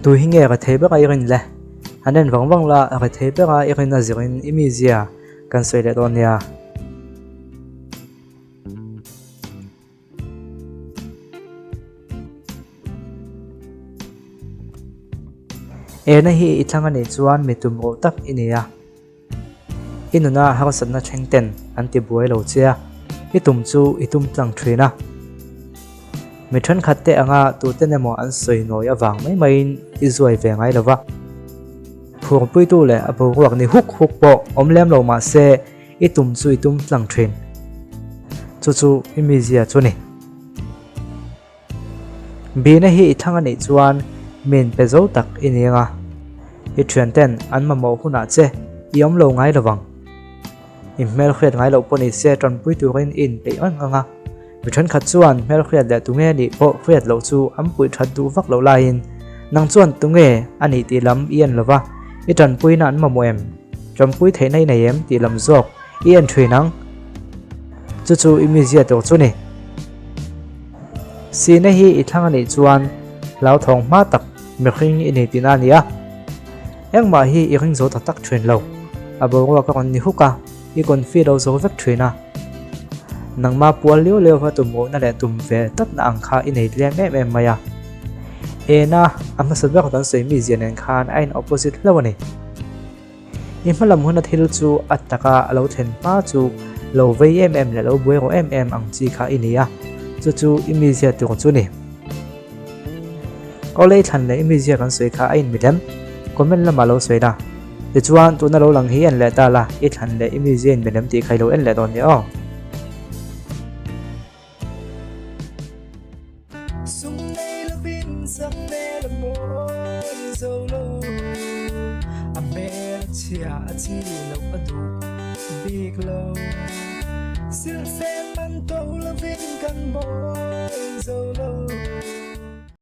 tu hi nge ka thei beka irin le anen wangwang la ka thei beka irin a zirin imi zia kan soi le don ya ena hi ithanga ni chuan mitum ro tak inia inuna harsatna thengten anti buai lo chia itum chu itum tlang thina mi than khatte anga tu tenemo an soi noi awang mai main izoi ve ngai lova phur pui tu le apo ruak ni huk huk po omlem lo ma se itum chu itum tlang thin chu imizia chuni bina hi ithanga ni chuan min pezo tak ininga I thian ten an ma mo huna che iom lo ngai lawang imel khret ngai lo poni se tron pui tu rin in pe on anga mi than khat chuan mel khret le tu nge ni po khret lo chu am pui that du vak lo la in nang chuan tu nge ani ti lam ien lova I tron pui na an ma moem tron pui the nei nei em ti lam zok ien thui nang chu imizia to chu ni si na hi ithanga ni chuan lau thong ma tak mi khing ini tina nia engma hi iring zo tak thrin lo abo wa ka kon ni huka I kon fi lo zo vek thrina nangma pual leo leo va tum mo na le tum ve tat na ang kha inei tlem em maya ena ama sabek tan sei mi zian en khan ain opposite lawani imalam huna thil chu attaka alo then pa chu lo ve em le lo buai ro em ang chi kha inia chu imizia tu chu ni olei than le imizia kan sei kha ain midam comment la malo sei da de chuan tu na lo lang hi an le ta la I than le imizia in bedam ti khai lo en le don ni o Sil fe man to la vin kan boy zo